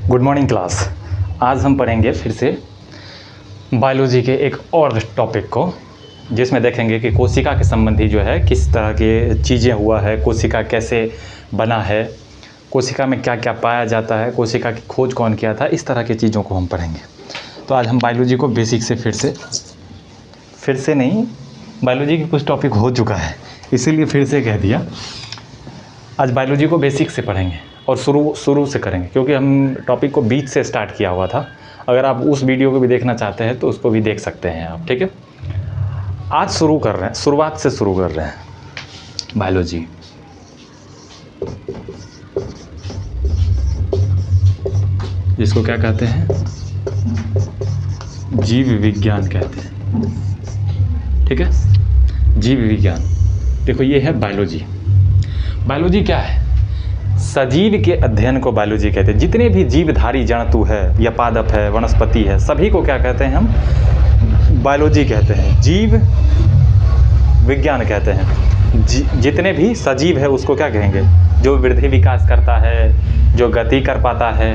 Good morning class. आज हम पढ़ेंगे फिर से बायोलॉजी के एक और टॉपिक को, जिसमें देखेंगे कि कोशिका के संबंधी जो है किस तरह के चीज़ें हुआ है, कोशिका कैसे बना है, कोशिका में क्या क्या पाया जाता है, कोशिका की खोज कौन किया था, इस तरह की चीज़ों को हम पढ़ेंगे। तो आज हम बायोलॉजी को बेसिक से फिर से नहीं, बायोलॉजी के कुछ टॉपिक हो चुका है इसीलिए फिर से कह दिया। आज बायोलॉजी को बेसिक से पढ़ेंगे और शुरू से करेंगे, क्योंकि हम टॉपिक को बीच से स्टार्ट किया हुआ था। अगर आप उस वीडियो को भी देखना चाहते हैं तो उसको भी देख सकते हैं आप, ठीक है। आज शुरू कर रहे हैं, शुरुआत से शुरू कर रहे हैं बायोलॉजी। जिसको क्या कहते हैं, जीव विज्ञान कहते हैं, ठीक है। जीव विज्ञान, देखो ये है बायोलॉजी। बायोलॉजी क्या है? सजीव के अध्ययन को बायोलॉजी कहते हैं। जितने भी जीवधारी जंतु है या पादप है, वनस्पति है, सभी को क्या कहते हैं हम? बायोलॉजी कहते हैं, जीव विज्ञान कहते हैं। जितने भी सजीव है उसको क्या कहेंगे? जो वृद्धि विकास करता है, जो गति कर पाता है,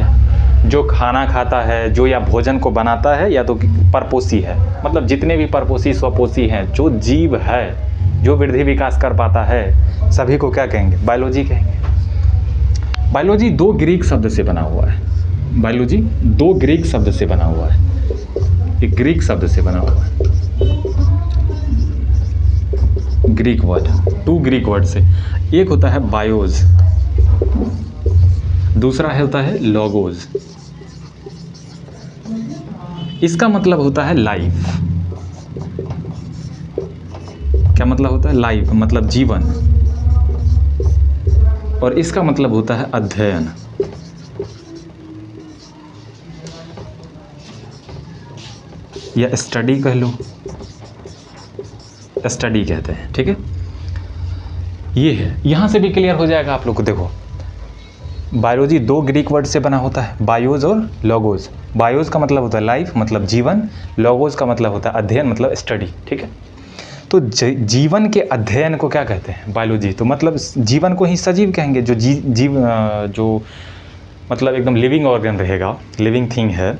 जो खाना खाता है, जो या भोजन को बनाता है, या तो परपोषी है। मतलब जितने भी परपोषी स्वपोषी हैं, जो जीव है, जो वृद्धि विकास कर पाता है, सभी को क्या कहेंगे? बायोलॉजी कहेंगे। बायोलॉजी दो ग्रीक शब्द से बना हुआ है। बायोलॉजी दो ग्रीक शब्द से बना हुआ है। एक ग्रीक शब्द से बना हुआ है, Greek word, two Greek word से। एक होता है बायोज, दूसरा होता है लोगोज। इसका मतलब होता है लाइफ। क्या मतलब होता है? लाइफ मतलब जीवन। और इसका मतलब होता है अध्ययन। या स्टडी कह लो, स्टडी कहते हैं, ठीक है। ये है, यहां से भी क्लियर हो जाएगा आप लोग को। देखो, बायोलॉजी दो ग्रीक वर्ड से बना होता है, बायोज और लोगोज। बायोज का मतलब होता है लाइफ मतलब जीवन, लोगोज का मतलब होता है अध्ययन मतलब स्टडी, ठीक है। तो जीवन के अध्ययन को क्या कहते हैं? बायोलॉजी। तो मतलब जीवन को ही सजीव कहेंगे। जो जो मतलब एकदम लिविंग ऑर्गन रहेगा, लिविंग थिंग है,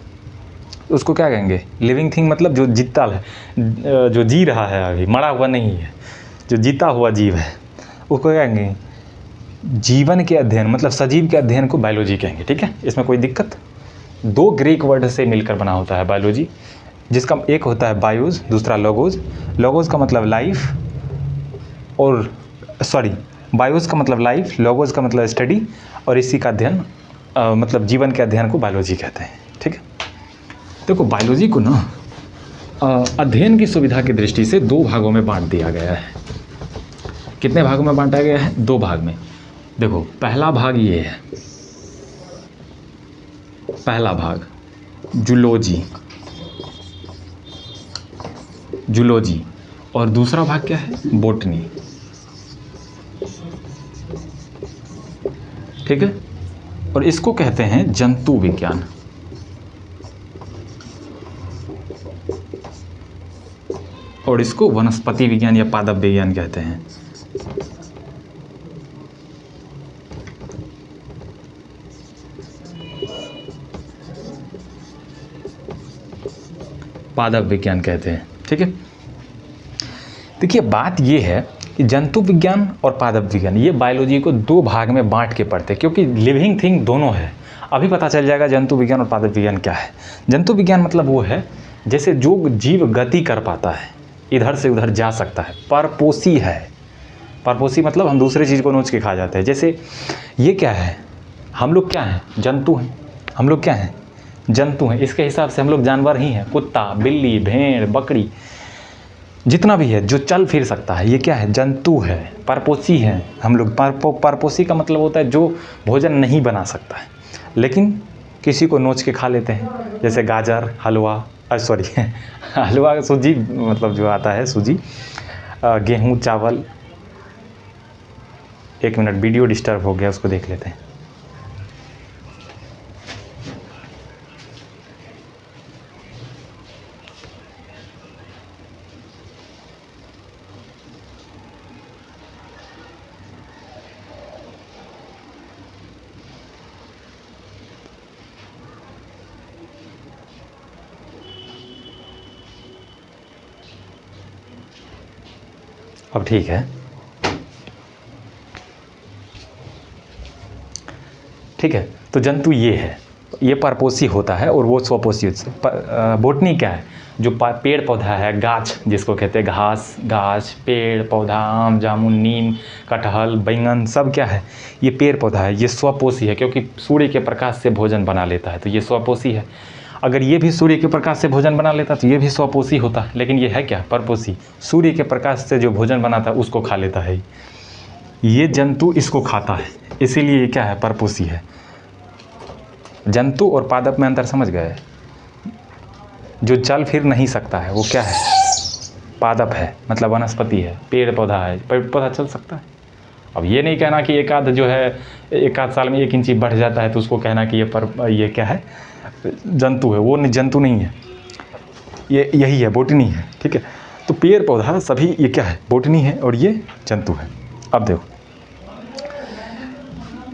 उसको क्या कहेंगे? लिविंग थिंग मतलब जो जीता है, जो जी रहा है, अभी मरा हुआ नहीं है, जो जीता हुआ जीव है, उसको क्या कहेंगे? जीवन के अध्ययन मतलब सजीव के अध्ययन को बायोलॉजी कहेंगे, ठीक है। इसमें कोई दिक्कत? दो ग्रीक वर्ड से मिलकर बना होता है बायोलॉजी, जिसका एक होता है बायोज, दूसरा लोगोज। लोगोज का मतलब लाइफ, और बायोज का मतलब लाइफ, लोगोज का मतलब स्टडी, और इसी का अध्ययन मतलब जीवन के अध्ययन को बायोलॉजी कहते हैं, ठीक है। देखो, बायोलॉजी को ना अध्ययन की सुविधा की दृष्टि से दो भागों में बांट दिया गया है। कितने भागों में बांटा गया है? दो भाग में। देखो, पहला भाग ये है, पहला भाग जूलॉजी, जूलॉजी। और दूसरा भाग क्या है? बोटनी, ठीक है। और इसको कहते हैं जंतु विज्ञान। और इसको वनस्पति विज्ञान या पादप विज्ञान कहते हैं। पादप विज्ञान कहते हैं, ठीक है। देखिए, बात ये है कि जंतु विज्ञान और पादप विज्ञान ये बायोलॉजी को दो भाग में बांट के पढ़ते हैं, क्योंकि लिविंग थिंग दोनों है। अभी पता चल जाएगा जंतु विज्ञान और पादप विज्ञान क्या है। जंतु विज्ञान मतलब वो है जैसे जो जीव गति कर पाता है, इधर से उधर जा सकता है, परपोषी है। परपोषी मतलब हम दूसरे चीज़ को नोच के खा जाते हैं। जैसे ये क्या है? हम लोग क्या हैं? जंतु हैं। हम लोग क्या हैं? जंतु हैं। इसके हिसाब से हम लोग जानवर ही हैं। कुत्ता, बिल्ली, भेड़, बकरी, जितना भी है जो चल फिर सकता है, ये क्या है? जंतु है, परपोषी है। हम लोग परपोषी का मतलब होता है जो भोजन नहीं बना सकता है, लेकिन किसी को नोच के खा लेते हैं। जैसे गाजर हलवा, हलवा, सूजी, मतलब जो आता है सूजी, गेहूँ, चावल। एक मिनट, वीडियो डिस्टर्ब हो गया, उसको देख लेते हैं। अब ठीक है, ठीक है। तो जंतु ये है, ये परपोषी होता है और वो स्वपोषी। बोटनी क्या है? जो पेड़ पौधा है, गाछ जिसको कहते हैं, घास, गाछ, पेड़ पौधा, आम, जामुन, नीम, कटहल, बैंगन, सब क्या है? ये पेड़ पौधा है। ये स्वपोषी है क्योंकि सूर्य के प्रकाश से भोजन बना लेता है, तो ये स्वपोषी है। अगर ये भी सूर्य के प्रकाश से भोजन बना लेता तो ये भी स्वपोषी होता, लेकिन ये है क्या? परपोषी। सूर्य के प्रकाश से जो भोजन बनाता है उसको खा लेता है। ये जंतु इसको खाता है, इसीलिए ये क्या है? परपोषी है। जंतु और पादप में अंतर समझ गए? जो चल फिर नहीं सकता है वो क्या है? पादप है, मतलब वनस्पति है, पेड़ पौधा है। पेड़ पौधा चल सकता है। अब ये नहीं कहना कि एक आध जो है, एक आध साल में 1 इंची बढ़ जाता है तो उसको कहना कि ये क्या है? जंतु है। वो जंतु नहीं है, ये यही है, बोटनी है, ठीक है। तो पेड़ पौधा सभी ये क्या है? बोटनी है और ये जंतु है। अब देखो,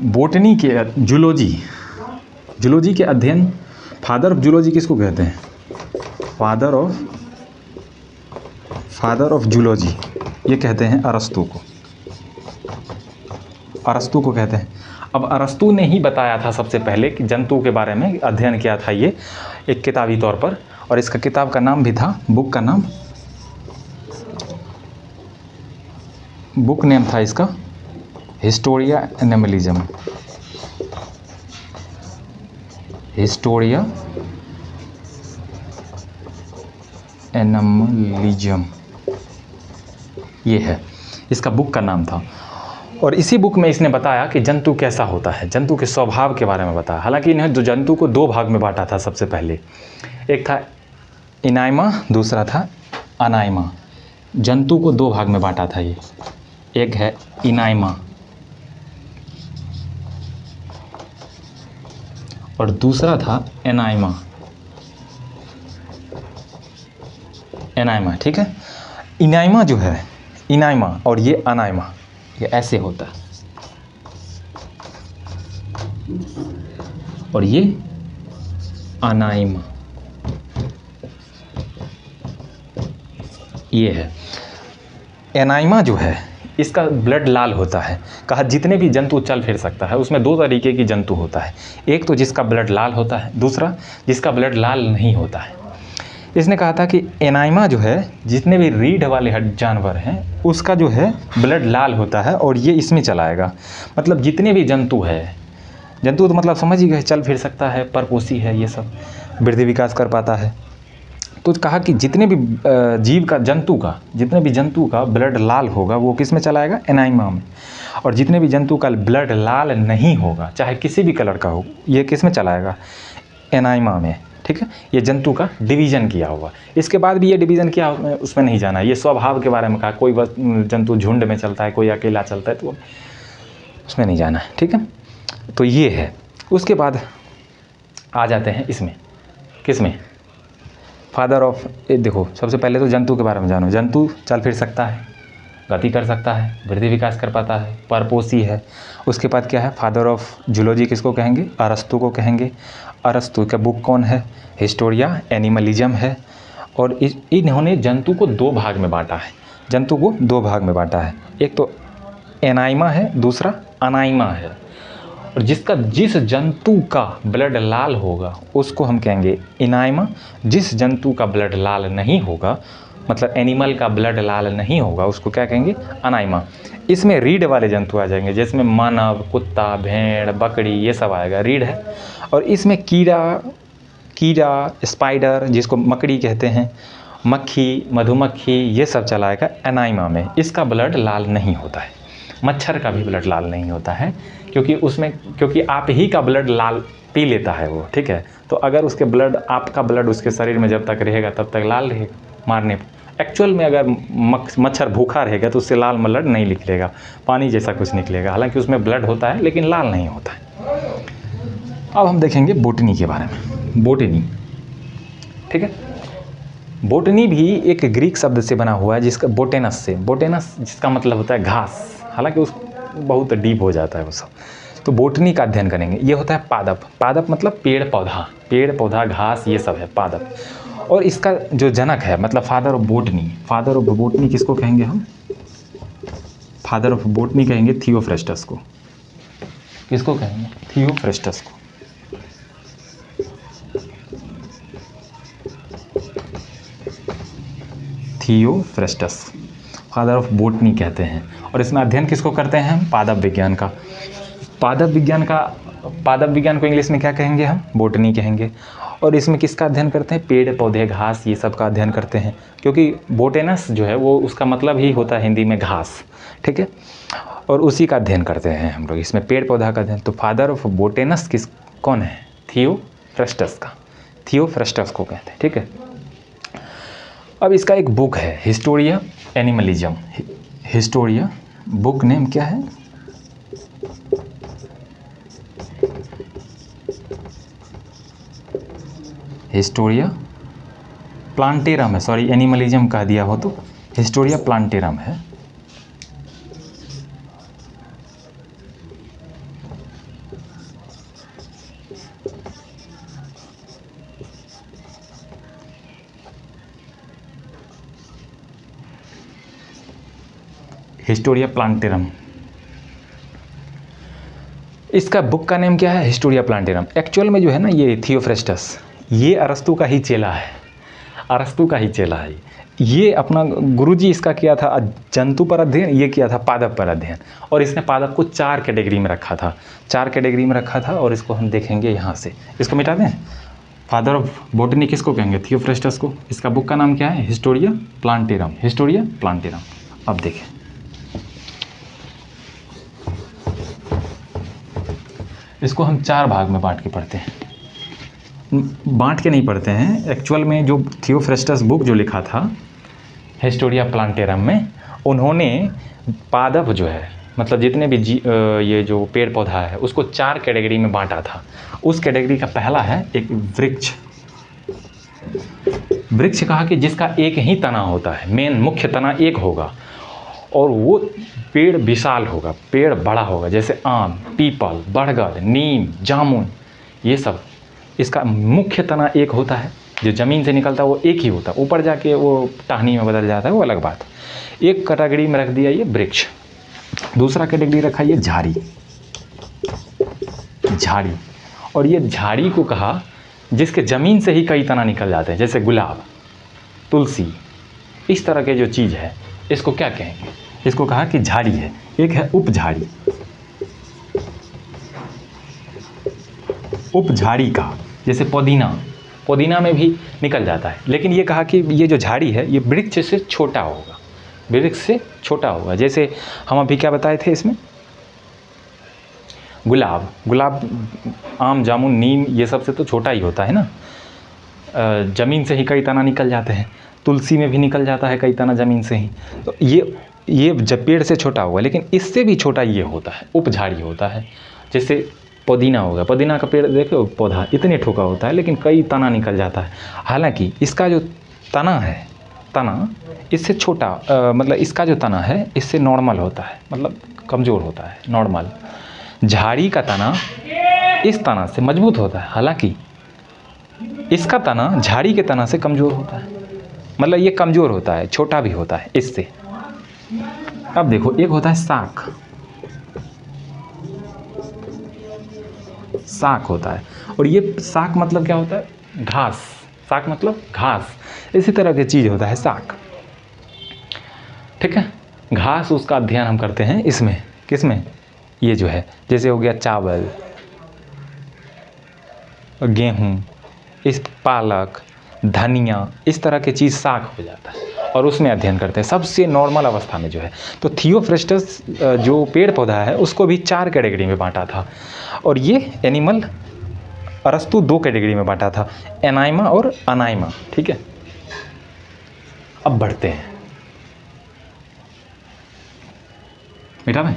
बोटनी के जूलॉजी के अध्ययन, फादर ऑफ जूलॉजी किसको कहते हैं? फादर ऑफ जूलॉजी ये कहते हैं अरस्तू को। अरस्तू को कहते हैं। अब अरस्तू ने ही बताया था सबसे पहले कि जंतु के बारे में अध्ययन किया था ये एक किताबी तौर पर, और इसका किताब का नाम भी था, बुक नेम था इसका हिस्टोरिया एनिमलिज्म। हिस्टोरिया एनिमलिज्म ये है इसका बुक का नाम था। और इसी बुक में इसने बताया कि जंतु कैसा होता है, जंतु के स्वभाव के बारे में बताया। हालांकि इन्हें जो जंतु को 2 भाग में बांटा था सबसे पहले, एक था इनाइमा, दूसरा था अनाइमा। जंतु को 2 भाग में बांटा था ये, एक है इनाइमा और दूसरा था एनाइमा। ठीक है। इनाइमा जो है, इनाइमा और ये अनाइमा, ये ऐसे होता है और ये अनाइमा ये है। एनाइमा जो है इसका ब्लड लाल होता है। कहा जितने भी जंतु चल फिर सकता है उसमें 2 तरीके की जंतु होता है, एक तो जिसका ब्लड लाल होता है, दूसरा जिसका ब्लड लाल नहीं होता है। इसने कहा था कि एनाइमा जो है, जितने भी रीढ़ वाले जानवर हैं उसका जो है ब्लड लाल होता है और ये इसमें चलाएगा। मतलब जितने भी जंतु है, जंतु तो मतलब समझ ही गए, चल फिर सकता है, परपोषी है, ये सब वृद्धि विकास कर पाता है। तो कहा कि जितने भी जितने भी जंतु का ब्लड लाल होगा वो किस में चलाएगा? एनाइमा में। और जितने भी जंतु का ब्लड लाल नहीं होगा, चाहे किसी भी कलर का हो, ये किस में चलाएगा? एनाइमा में, ठीक है। ये जंतु का डिवीज़न किया हुआ। इसके बाद भी ये डिवीज़न किया, उसमें नहीं जाना है। ये स्वभाव के बारे में कहा, कोई जंतु झुंड में चलता है, कोई अकेला चलता है, तो उसमें नहीं जाना है, ठीक है। तो ये है। उसके बाद आ जाते हैं इसमें, किसमें? फादर ऑफ, देखो सबसे पहले तो जंतु के बारे में जानो। जंतु चल फिर सकता है, गति कर सकता है, वृद्धि विकास कर पाता है, परपोषी है। उसके बाद क्या है? फादर ऑफ जूलॉजी किसको कहेंगे? अरस्तू को कहेंगे। अरस्तू का बुक कौन है? हिस्टोरिया एनिमलिज्म है। और इन्होंने जंतु को 2 भाग में बांटा है। जंतु को 2 भाग में बांटा है, एक तो एनाइमा है, दूसरा अनाइमा है। और जिस जंतु का ब्लड लाल होगा उसको हम कहेंगे इनाइमा। जिस जंतु का ब्लड लाल नहीं होगा, मतलब एनिमल का ब्लड लाल नहीं होगा, उसको क्या कहेंगे? अनाइमा। इसमें रीढ़ वाले जंतु आ जाएंगे, जिसमें मानव, कुत्ता, भेड़, बकरी, ये सब आएगा, रीढ़ है। और इसमें कीड़ा, स्पाइडर जिसको मकड़ी कहते हैं, मक्खी, मधुमक्खी, ये सब चलाएगा एनाइमा में। इसका ब्लड लाल नहीं होता है। मच्छर का भी ब्लड लाल नहीं होता है, क्योंकि आप ही का ब्लड लाल पी लेता है वो, ठीक है। तो अगर उसके ब्लड, आपका ब्लड उसके शरीर में जब तक रहेगा तब तक लाल रहेगा मारने पर। एक्चुअल में अगर मच्छर भूखा रहेगा तो उससे लाल ब्लड नहीं निकलेगा, पानी जैसा कुछ निकलेगा। हालांकि उसमें ब्लड होता है लेकिन लाल नहीं होता है। अब हम देखेंगे बोटनी के बारे में। बोटनी, ठीक है। बोटनी भी एक ग्रीक शब्द से बना हुआ है, जिसका बोटेनस जिसका मतलब होता है घास। हालांकि उस बहुत डीप हो जाता है वो सब। तो बोटनी का अध्ययन करेंगे। ये होता है पादप मतलब पेड़ पौधा, घास, ये सब है पादप। और इसका जो जनक है, मतलब फादर ऑफ बोटनी किसको कहेंगे हम? फादर ऑफ बोटनी कहेंगे थियोफ्रेस्टस को। किसको कहेंगे? थियोफ्रेस्टस को। थियोफ्रेस्टस फादर ऑफ बोटनी कहते हैं। और इसमें अध्ययन किसको करते हैं हम? पादप विज्ञान का। पादप विज्ञान को इंग्लिश में क्या कहेंगे हम? बोटनी कहेंगे। और इसमें किसका अध्ययन करते हैं? पेड़ पौधे घास ये सब का अध्ययन करते हैं, क्योंकि बोटेनस जो है वो उसका मतलब ही होता है हिंदी में घास, ठीक है। और उसी का अध्ययन करते हैं हम लोग, इसमें पेड़ पौधा का अध्ययन। तो फादर ऑफ बोटेनस कौन है? थियोफ्रेस्टस का, थियोफ्रेस्टस को कहते हैं, ठीक है। अब इसका एक बुक है Historia animalism. Historia, book name क्या है? हिस्टोरिया प्लांटेरम है, सॉरी एनिमलिज्म कह दिया हो तो हिस्टोरिया प्लांटेरम है। हिस्टोरिया प्लांटेरम, इसका बुक का नेम क्या है? Historia plantarum. एक्चुअल में जो है ना ये थियोफ्रेस्टस, ये अरस्तु का ही चेला है, अरस्तु का ही चेला है। ये अपना गुरुजी इसका किया था जंतु पर अध्ययन, ये किया था पादप पर अध्ययन। और इसने पादप को 4 कैटेगरी में रखा था, 4 कैटेगरी में रखा था। और इसको हम देखेंगे यहाँ से, इसको मिटा दें। फादर ऑफ बोटनी किसको कहेंगे? थियोफ्रेस्टस को। इसका बुक का नाम क्या है? Historia plantarum, Historia plantarum. अब देखें, इसको हम 4 भाग में बांट के पढ़ते हैं। बांट के नहीं पढ़ते हैं, एक्चुअल में जो थियोफ्रेस्टस बुक जो लिखा था हिस्टोरिया प्लांटेरम में, उन्होंने पादप जो है मतलब जितने भी ये जो पेड़ पौधा है उसको 4 कैटेगरी में बांटा था। उस कैटेगरी का पहला है एक वृक्ष। वृक्ष कहा कि जिसका एक ही तना होता है, मेन मुख्य तना एक होगा, और वो पेड़ विशाल होगा, पेड़ बड़ा होगा, जैसे आम, पीपल, बरगद, नीम, जामुन, ये सब। इसका मुख्य तना एक होता है, जो ज़मीन से निकलता है वो एक ही होता है, ऊपर जाके वो टहनी में बदल जाता है, वो अलग बात। एक कैटेगरी में रख दिया ये वृक्ष। दूसरा कैटेगरी रखा ये झाड़ी, झाड़ी। और ये झाड़ी को कहा जिसके ज़मीन से ही कई तना निकल जाते हैं, जैसे गुलाब, तुलसी, इस तरह के जो चीज़ है इसको क्या कहेंगे? इसको कहा कि झाड़ी है। एक है उपझाड़ी, उपझाड़ी का, जैसे पुदीना, पुदीना में भी निकल जाता है। लेकिन ये कहा कि ये जो झाड़ी है ये वृक्ष से छोटा होगा, वृक्ष से छोटा होगा। जैसे हम अभी क्या बताए थे इसमें? गुलाब, गुलाब आम, जामुन, नीम ये सब से तो छोटा ही होता है ना, ज़मीन से ही कई तना निकल जाते हैं। तुलसी में भी निकल जाता है कई तना ज़मीन से ही। तो ये जब पेड़ से छोटा होगा, लेकिन इससे भी छोटा ये होता है, उपझाड़ी होता है। जैसे पुदीना होगा, पुदीना का पेड़ देखो, पौधा इतने ठोका होता है लेकिन कई तना निकल जाता है। हालांकि इसका जो तना है, तना इससे छोटा, मतलब इसका जो तना है इससे नॉर्मल होता है, मतलब कमज़ोर होता है, नॉर्मल। झाड़ी का तना इस तना से मजबूत होता है, हालांकि इसका तना झाड़ी के तना से कमज़ोर होता है, मतलब ये कमज़ोर होता है, छोटा भी होता है इससे। अब देखो, एक होता है साख, साख होता है। और ये साख मतलब क्या होता है? घास। साख मतलब घास, इसी तरह की चीज़ होता है साख, ठीक है। घास, उसका अध्ययन हम करते हैं इसमें, किसमें? ये जो है, जैसे हो गया चावल, गेहूँ, इस पालक, धनिया, इस तरह की चीज़ साख हो जाता है, और उसमें अध्ययन करते हैं सबसे नॉर्मल अवस्था में जो है। तो थियोफ्रेस्टस जो पेड़ पौधा है उसको भी 4 कैटेगरी में बांटा था। और ये एनिमल अरस्तु 2 कैटेगरी में बांटा था, एनाइमा और अनाइमा, ठीक है। अब बढ़ते हैं, बेटा में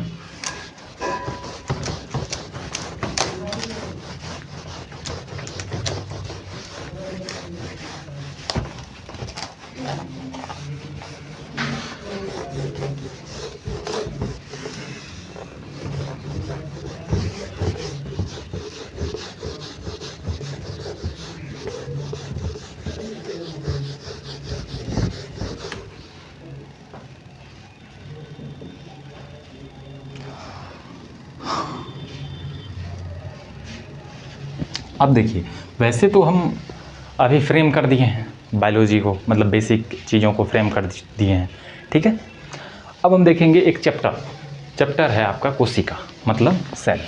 अब देखिए, वैसे तो हम अभी फ्रेम कर दिए हैं बायोलॉजी को, मतलब बेसिक चीज़ों को फ्रेम कर दिए हैं, ठीक है। अब हम देखेंगे एक चैप्टर है आपका कोशिका, मतलब सेल।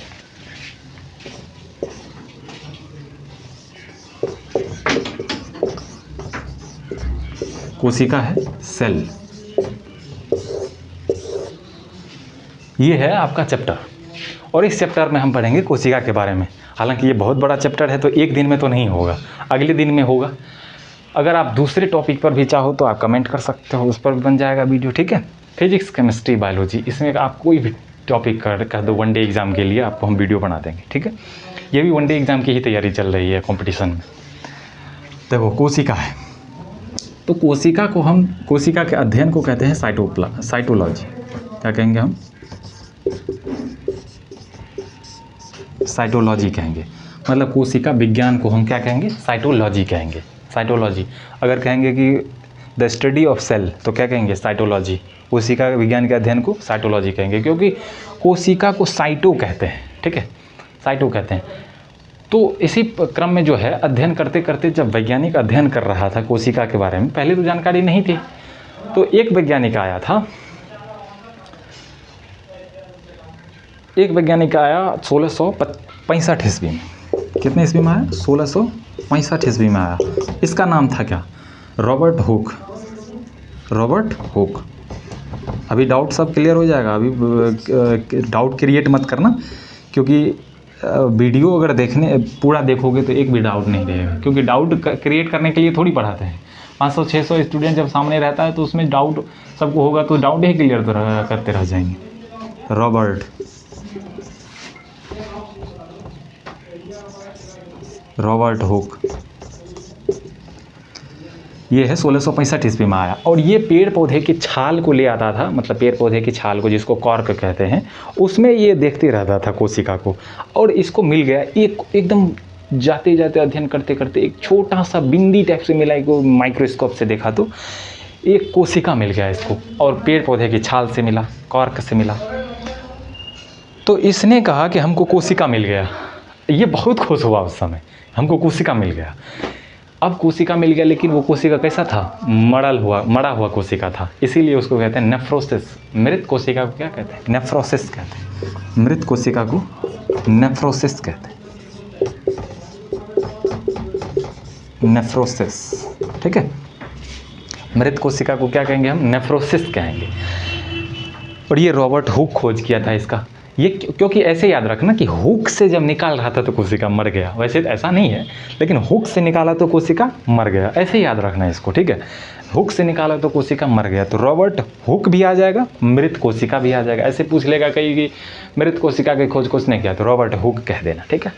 कोशिका है सेल, ये है आपका चैप्टर। और इस चैप्टर में हम पढ़ेंगे कोशिका के बारे में। हालांकि ये बहुत बड़ा चैप्टर है, तो एक दिन में तो नहीं होगा, अगले दिन में होगा। अगर आप दूसरे टॉपिक पर भी चाहो तो आप कमेंट कर सकते हो, उस पर भी बन जाएगा वीडियो, ठीक है। फिजिक्स, केमिस्ट्री, बायोलॉजी, इसमें आप कोई भी टॉपिक कर दो, वनडे एग्ज़ाम के लिए आपको हम वीडियो बना देंगे, ठीक है। ये भी वनडे एग्ज़ाम की ही तैयारी चल रही है कंपटीशन में। देखो कोशिका है, तो कोशिका को हम, कोशिका के अध्ययन को कहते हैं साइटोलॉजी। क्या कहेंगे हम? साइटोलॉजी कहेंगे। मतलब कोशिका विज्ञान को हम क्या कहेंगे? साइटोलॉजी कहेंगे। साइटोलॉजी। अगर कहेंगे कि द स्टडी ऑफ सेल, तो क्या कहेंगे? साइटोलॉजी। कोशिका विज्ञान के अध्ययन को साइटोलॉजी कहेंगे, क्योंकि कोशिका को साइटो कहते हैं, ठीक है, साइटो कहते हैं। तो इसी क्रम में जो है, अध्ययन करते करते जब वैज्ञानिक अध्ययन कर रहा था कोशिका के बारे में, पहले तो जानकारी नहीं थी, तो एक वैज्ञानिक आया 1665 ईस्वी में। कितने ईस्वी में आया? 1665 ईस्वी में आया। इसका नाम था क्या? Robert Hooke. Robert Hooke. अभी डाउट सब क्लियर हो जाएगा, अभी डाउट क्रिएट मत करना, क्योंकि वीडियो अगर पूरा देखोगे तो एक भी डाउट नहीं रहेगा, क्योंकि डाउट क्रिएट करने के लिए थोड़ी पढ़ाते हैं। 500-600 स्टूडेंट जब सामने रहता है तो उसमें डाउट सबको होगा, तो डाउट ही क्लियर करते रह जाएंगे। रॉबर्ट हुक, ये है 1665 ईस्वी में आया। और ये पेड़ पौधे की छाल को ले आता था, मतलब पेड़ पौधे की छाल को, जिसको कॉर्क कहते हैं, उसमें ये देखते रहता था कोशिका को। और इसको मिल गया एकदम जाते जाते अध्ययन करते करते एक छोटा सा बिंदी टाइप से मिला, एक माइक्रोस्कोप से देखा तो एक कोशिका मिल गया इसको, और पेड़ पौधे की छाल से मिला, कॉर्क से मिला। तो इसने कहा कि हमको कोशिका मिल गया। ये बहुत खुश हुआ उस समय, हमको कोशिका मिल गया। अब कोशिका मिल गया, लेकिन वो कोशिका कैसा था? मरा हुआ कोशिका था, इसीलिए उसको कहते हैं नेफ्रोसिस। मृत कोशिका को क्या कहते हैं? नेफ्रोसिस कहते हैं। मृत कोशिका को नेफ्रोसिस कहते हैं, नेफ्रोसिस, ठीक है। मृत कोशिका को क्या कहेंगे हम? नेफ्रोसिस कहेंगे। और ये रॉबर्ट हुक खोज किया था इसका। ये क्योंकि ऐसे याद रखना कि हुक से जब निकाल रहा था तो कोशिका मर गया, वैसे तो ऐसा नहीं है, लेकिन हुक से निकाला तो कोशिका मर गया, ऐसे याद रखना है इसको, ठीक है। हुक से निकाला तो कोशिका मर गया, तो रॉबर्ट हुक भी आ जाएगा, मृत कोशिका भी आ जाएगा। ऐसे पूछ लेगा कहीं कि मृत कोशिका की खोज किसने किया, तो रॉबर्ट हुक कह देना, ठीक है।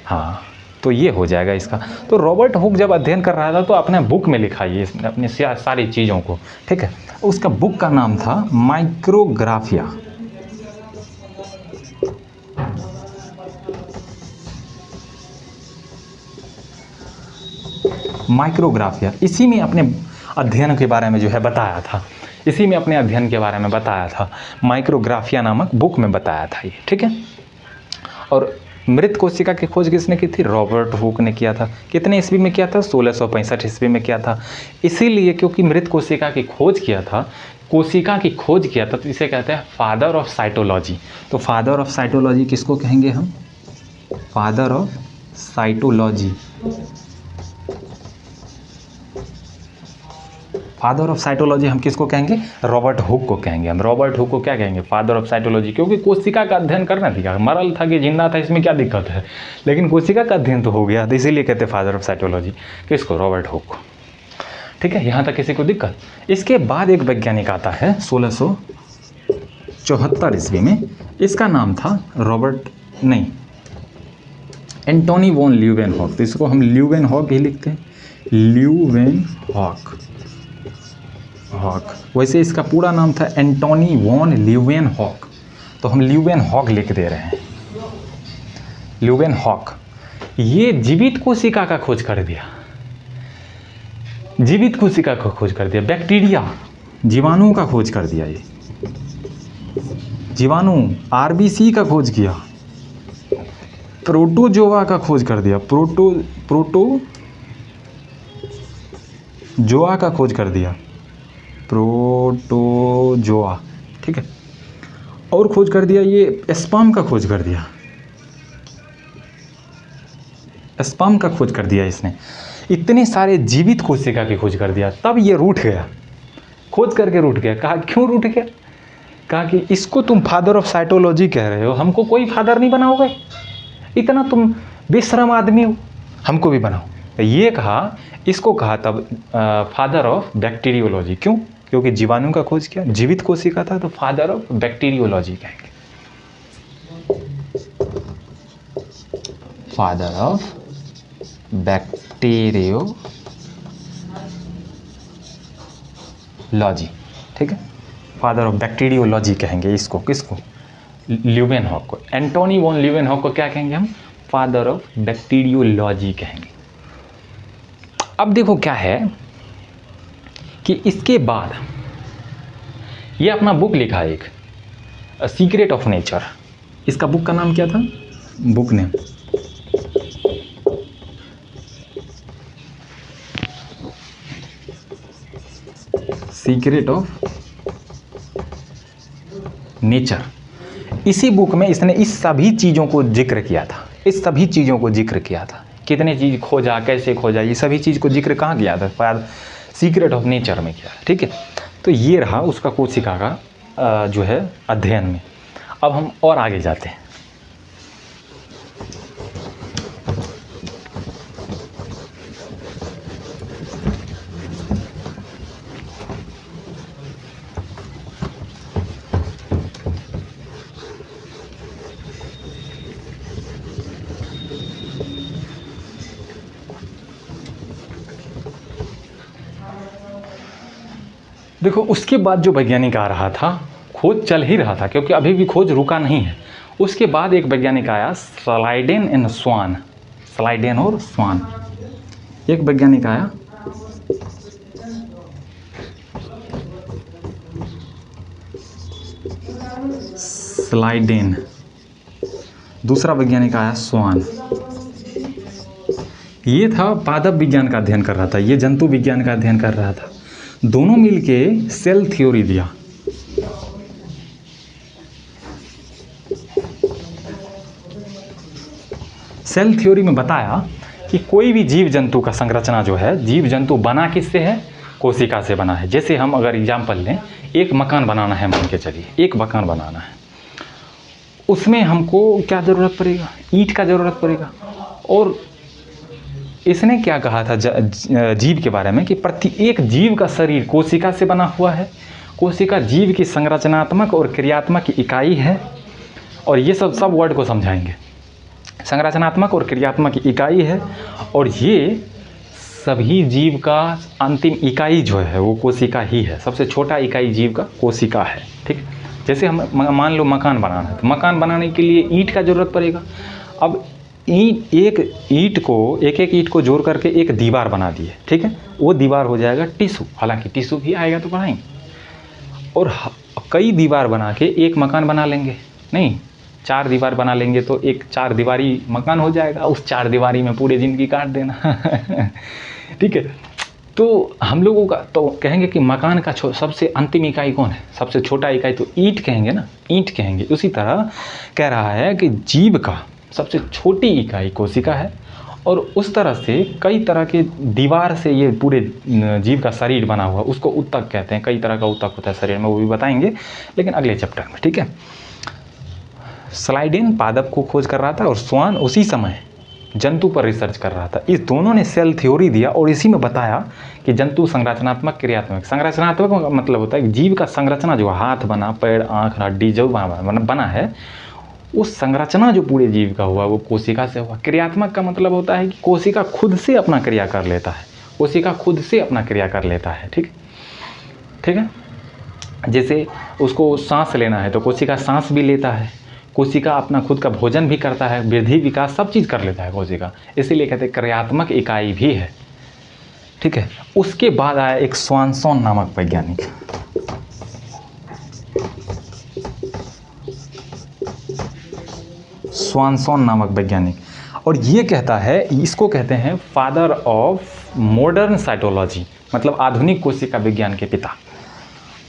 हाँ, तो ये हो जाएगा इसका। तो रॉबर्ट हुक जब अध्ययन कर रहा था तो अपने बुक में लिखा ये अपनी सारी चीज़ों को, ठीक है। उसका बुक का नाम था माइक्रोग्राफिया। माइक्रोग्राफिया। इसी में अपने अध्ययन के बारे में जो है बताया था, इसी में अपने अध्ययन के बारे में बताया था, माइक्रोग्राफिया नामक बुक में बताया था ये, ठीक है। और मृत कोशिका की खोज किसने की थी? रॉबर्ट हुक ने किया था। कितने ईस्वी में किया था? 1665 ईस्वी में किया था। इसीलिए क्योंकि मृत कोशिका की खोज किया था, कोशिका की खोज किया था, तो इसे कहते हैं फादर ऑफ साइटोलॉजी। तो फादर ऑफ साइटोलॉजी किसको कहेंगे हम? Father of cytology. Father of cytology हम किसको कहेंगे? रॉबर्ट हुक को कहेंगे हम। रॉबर्ट हुक को क्या कहेंगे? फादर ऑफ साइटोलॉजी, क्योंकि कोशिका का अध्ययन करना था, मरल था कि जिंदा था, इसमें क्या दिक्कत है, लेकिन कोशिका का अध्ययन तो हो गया, तो इसीलिए कहते हैं फादर ऑफ साइटोलॉजी। किसको? रॉबर्ट हुक, ठीक है। यहाँ तक किसी को दिक्कत? इसके बाद एक वैज्ञानिक आता है 1674 ईस्वी में। इसका नाम था एंटोनी वॉन ल्यूवेनहॉक। तो इसको हम ल्यूवेनहॉक ही लिखते हैं, ल्यूवेनहॉक। वैसे इसका पूरा नाम था एंटोनी वॉन ल्यूवेनहॉक, तो हम ल्यूवेनहॉक लिख दे रहे हैं, ल्यूवेनहॉक। ये जीवित कोशिका का खोज कर दिया, जीवित कोशिका का खोज कर दिया, बैक्टीरिया, जीवाणु का खोज कर दिया। ये जीवाणु, आरबीसी का खोज किया, प्रोटोजोआ का खोज कर दिया, प्रोटोजोआ का खोज कर दिया, प्रोटोजोआ, ठीक है। और खोज कर दिया ये स्पर्म का खोज कर दिया, स्पर्म का खोज कर दिया इसने। इतने सारे जीवित कोशिका की खोज कर दिया, तब ये रूठ गया, खोज करके रूठ गया। कहा क्यों रूठ गया? कहा कि इसको तुम फादर ऑफ साइटोलॉजी कह रहे हो, हमको कोई फादर नहीं बनाओगे, इतना तुम बेशरम आदमी हो, हमको भी बनाओ। तो ये कहा, इसको कहा तब फादर ऑफ बैक्टीरियोलॉजी। क्यों? क्योंकि जीवाणु का खोज किया, जीवित कोशिका था, तो फादर ऑफ बैक्टीरियोलॉजी कहेंगे, फादर ऑफ बैक्टीरियोलॉजी, ठीक है। फादर ऑफ बैक्टीरियोलॉजी कहेंगे इसको, किसको? ल्यूवेनहॉक को। एंटोनी वॉन ल्यूवेनहॉक को क्या कहेंगे हम? फादर ऑफ बैक्टीरियोलॉजी कहेंगे। अब देखो क्या है कि इसके बाद ये अपना बुक लिखा एक, सीक्रेट ऑफ नेचर। इसका बुक का नाम क्या था? Book name secret of nature. इसी बुक में इसने इस सभी चीज़ों को जिक्र किया था, इस सभी चीज़ों को जिक्र किया था, कितने चीज़ खोजा, कैसे खोजा, ये सभी चीज़ को जिक्र कहाँ किया था? सीक्रेट ऑफ नेचर में किया, ठीक है। तो ये रहा उसका कोशिका का जो है अध्ययन में। अब हम और आगे जाते हैं। देखो उसके बाद जो वैज्ञानिक आ रहा था, खोज चल ही रहा था क्योंकि अभी भी खोज रुका नहीं है। उसके बाद एक वैज्ञानिक आया, स्लाइडेन एंड स्वान, स्लाइडेन और स्वान, एक वैज्ञानिक आया। स्लाइडेन, दूसरा वैज्ञानिक आया स्वान। ये था पादप विज्ञान का अध्ययन कर रहा था, ये जंतु विज्ञान का अध्ययन कर रहा था। दोनों मिलके सेल थ्योरी दिया। सेल थ्योरी में बताया कि कोई भी जीव जंतु का संरचना जो है, जीव जंतु बना किससे है? कोशिका से बना है। जैसे हम अगर एग्जाम्पल लें, एक मकान बनाना है, मान के चलिए एक मकान बनाना है, उसमें हमको क्या ज़रूरत पड़ेगा? ईंट का ज़रूरत पड़ेगा। और इसने क्या कहा था जीव के बारे में कि प्रत्येक जीव का शरीर कोशिका से बना हुआ है, कोशिका जीव की संरचनात्मक और क्रियात्मक इकाई है। और ये सब वर्ड को समझाएंगे। संरचनात्मक और क्रियात्मक इकाई है, और ये सभी जीव का अंतिम इकाई जो है वो कोशिका ही है। सबसे छोटा इकाई जीव का कोशिका है, ठीक। जैसे हम मान लो मकान बनाना है, तो मकान बनाने के लिए ईंट का ज़रूरत पड़ेगा। अब एक ईंट को जोड़ करके एक दीवार बना दिए, ठीक है, वो दीवार हो जाएगा टिश्यू। हालांकि टिश्यू भी आएगा तो बनाएंगे। और कई दीवार बना के एक मकान बना लेंगे, नहीं 4 दीवार बना लेंगे तो एक 4 दीवारी मकान हो जाएगा। उस 4 दीवारी में पूरे ज़िंदगी काट देना ठीक है। तो हम लोगों का तो कहेंगे कि मकान का सबसे अंतिम इकाई कौन है? सबसे छोटा इकाई तो ईंट कहेंगे ना, ईंट कहेंगे। उसी तरह कह रहा है कि जीव का सबसे छोटी इकाई कोशिका है, और उस तरह से कई तरह के दीवार से ये पूरे जीव का शरीर बना हुआ, उसको ऊतक कहते हैं। कई तरह का ऊतक होता है शरीर में, वो भी बताएंगे लेकिन अगले चैप्टर में, ठीक है। स्लाइडेन पादप को खोज कर रहा था और स्वान उसी समय जंतु पर रिसर्च कर रहा था। इस दोनों ने सेल थ्योरी दिया और इसी में बताया कि जंतु संरचनात्मक क्रियात्मक। संरचनात्मक मतलब होता है कि जीव का संरचना जो हाथ बना, पैर, आँख, हड्डी जो बना है, उस संरचना जो पूरे जीव का हुआ वो कोशिका से हुआ। क्रियात्मक का मतलब होता है कि कोशिका खुद से अपना क्रिया कर लेता है, कोशिका खुद से अपना क्रिया कर लेता है, ठीक है। जैसे उसको सांस लेना है तो कोशिका सांस भी लेता है, कोशिका अपना खुद का भोजन भी करता है, वृद्धि विकास सब चीज़ कर लेता है कोशिका, इसीलिए कहते हैं क्रियात्मक इकाई भी है, ठीक है। उसके बाद आया एक स्वानसन नामक वैज्ञानिक। स्वानसन नामक वैज्ञानिक, और ये कहता है, इसको कहते हैं फादर ऑफ मॉडर्न साइटोलॉजी, मतलब आधुनिक कोशिका विज्ञान के पिता।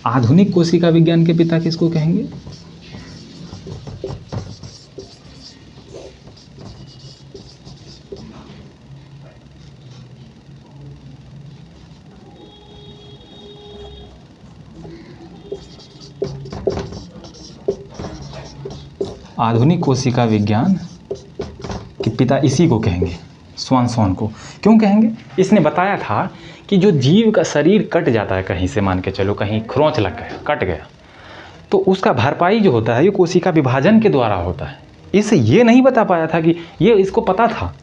आधुनिक कोशिका विज्ञान के पिता किसको कहेंगे? आधुनिक कोशिका विज्ञान के पिता इसी को कहेंगे, स्वानसन को। क्यों कहेंगे? इसने बताया था कि जो जीव का शरीर कट जाता है कहीं से, मान के चलो कहीं खरोंच लग गया, कट गया, तो उसका भरपाई जो होता है ये कोशिका विभाजन के द्वारा होता है। इसे ये नहीं बता पाया था कि ये, इसको पता था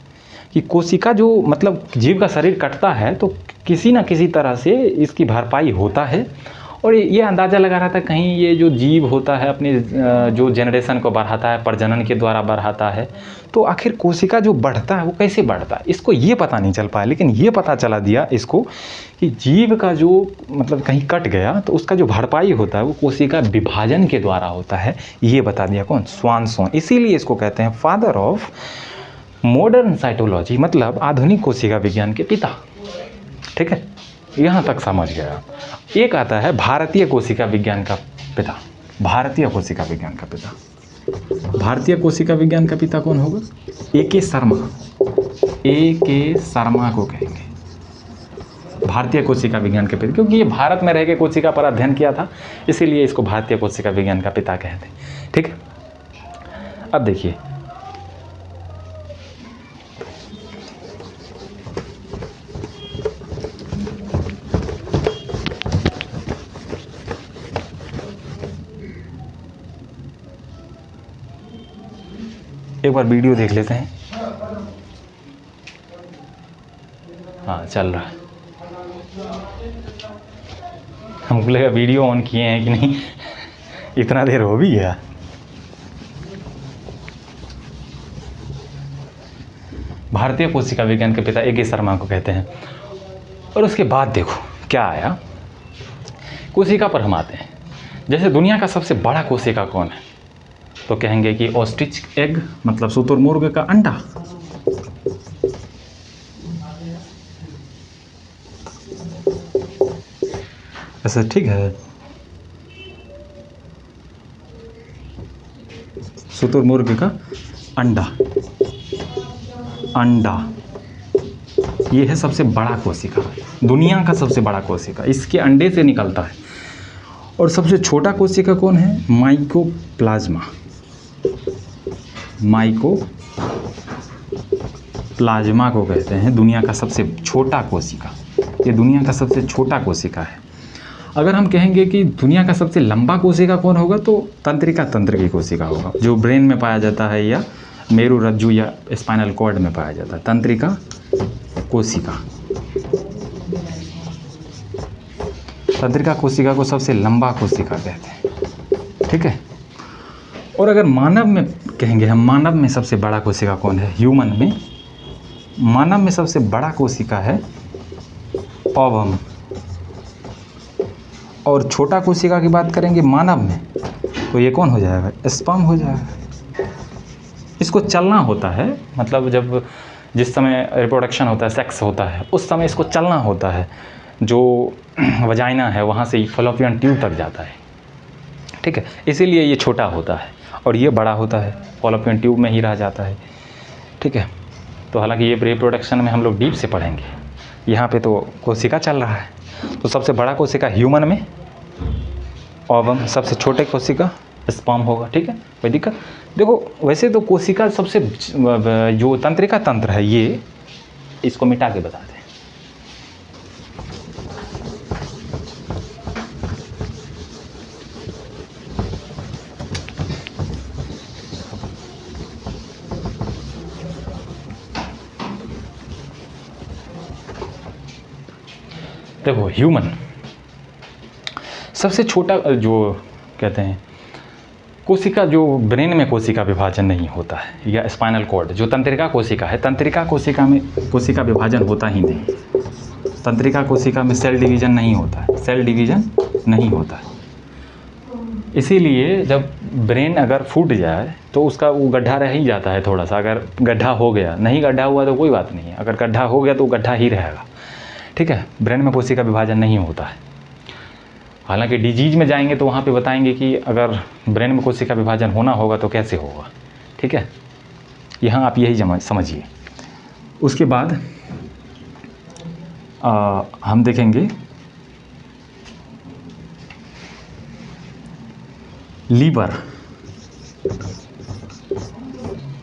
कि कोशिका जो मतलब जीव का शरीर कटता है तो किसी ना किसी तरह से इसकी भरपाई होता है, और ये अंदाज़ा लगा रहा था कहीं ये जो जीव होता है अपने जो जनरेशन को बढ़ाता है, प्रजनन के द्वारा बढ़ाता है, तो आखिर कोशिका जो बढ़ता है वो कैसे बढ़ता है, इसको ये पता नहीं चल पाया। लेकिन ये पता चला दिया इसको कि जीव का जो मतलब कहीं कट गया तो उसका जो भरपाई होता है वो कोशिका विभाजन के द्वारा होता है, ये बता दिया कौन? स्वानसन। इसीलिए इसको कहते हैं फादर ऑफ मॉडर्न साइटोलॉजी, मतलब आधुनिक कोशिका विज्ञान के पिता। ठीक है, यहाँ तक समझ गया। एक आता है भारतीय कोशिका विज्ञान का पिता। भारतीय कोशिका विज्ञान का पिता, भारतीय कोशिका विज्ञान का पिता कौन होगा? A.K. शर्मा। A.K. शर्मा को कहेंगे भारतीय कोशिका विज्ञान के पिता, क्योंकि ये भारत में रह के कोशिका पर अध्ययन किया था, इसीलिए इसको भारतीय कोशिका विज्ञान का पिता कहते हैं। ठीक है, अब देखिए एक बार वीडियो देख लेते हैं। हाँ, चल रहा है। हमको लगा वीडियो ऑन किए हैं कि नहीं, इतना देर हो भी गया। भारतीय कोशिका विज्ञान के पिता A.K. शर्मा को कहते हैं। और उसके बाद देखो क्या आया, कोशिका पर हम आते हैं। जैसे दुनिया का सबसे बड़ा कोशिका कौन है? तो कहेंगे कि ऑस्ट्रिच एग, मतलब शुतुरमुर्ग का अंडा। ऐसा ठीक है, शुतुरमुर्ग का अंडा। अंडा ये है सबसे बड़ा कोशिका, दुनिया का सबसे बड़ा कोशिका, इसके अंडे से निकलता है। और सबसे छोटा कोशिका कौन है? माइकोप्लाज्मा। माइकोप्लाज्मा को कहते हैं दुनिया का सबसे छोटा कोशिका। ये दुनिया का सबसे छोटा कोशिका है। अगर हम कहेंगे कि दुनिया का सबसे लंबा कोशिका कौन होगा, तो तंत्रिका तंत्र की कोशिका होगा, जो ब्रेन में पाया जाता है या मेरुरज्जु या स्पाइनल कॉर्ड में पाया जाता है, तंत्रिका कोशिका। तंत्रिका कोशिका को सबसे लंबा कोशिका कहते हैं। ठीक है, और अगर मानव में कहेंगे हम, मानव में सबसे बड़ा कोशिका कौन है? ह्यूमन में मानव में सबसे बड़ा कोशिका है ओवम। और छोटा कोशिका की बात करेंगे मानव में, तो ये कौन हो जाएगा? स्पर्म हो जाएगा। इसको चलना होता है, मतलब जब जिस समय रिप्रोडक्शन होता है, सेक्स होता है, उस समय इसको चलना होता है। जो वजाइना है वहाँ से फॉलोपियन ट्यूब तक जाता है। ठीक है, इसीलिए ये छोटा होता है और ये बड़ा होता है, फॉलोपियन ट्यूब में ही रह जाता है। ठीक है, तो हालांकि ये रिप्रोडक्शन में हम लोग डीप से पढ़ेंगे, यहाँ पे तो कोशिका चल रहा है। तो सबसे बड़ा कोशिका ह्यूमन में ओवम, सबसे छोटे कोशिका स्पर्म होगा। ठीक है, कोई दिक्कत? देखो वैसे तो कोशिका सबसे जो तंत्रिका तंत्र है, ये इसको मिटा के बता दें। देखो ह्यूमन सबसे छोटा, जो कहते हैं कोशिका, जो ब्रेन में कोशिका विभाजन नहीं होता है, या स्पाइनल कॉर्ड, जो तंत्रिका कोशिका है, तंत्रिका कोशिका में कोशिका विभाजन होता ही नहीं। तंत्रिका कोशिका में सेल डिवीज़न नहीं होता है, सेल डिवीज़न नहीं होता है। इसीलिए जब ब्रेन अगर फूट जाए तो उसका वो गड्ढा रह ही जाता है थोड़ा सा। अगर गड्ढा हो गया, नहीं गड्ढा हुआ तो कोई बात नहीं है, अगर गड्ढा हो गया तो गड्ढा ही रहेगा, ठीक है। ब्रेन में कोशिका विभाजन नहीं होता है। हालांकि डिजीज में जाएंगे तो वहाँ पे बताएंगे कि अगर ब्रेन में कोशिका विभाजन होना होगा तो कैसे होगा, ठीक है। यहाँ आप यही समझिए। उसके बाद हम देखेंगे लीवर।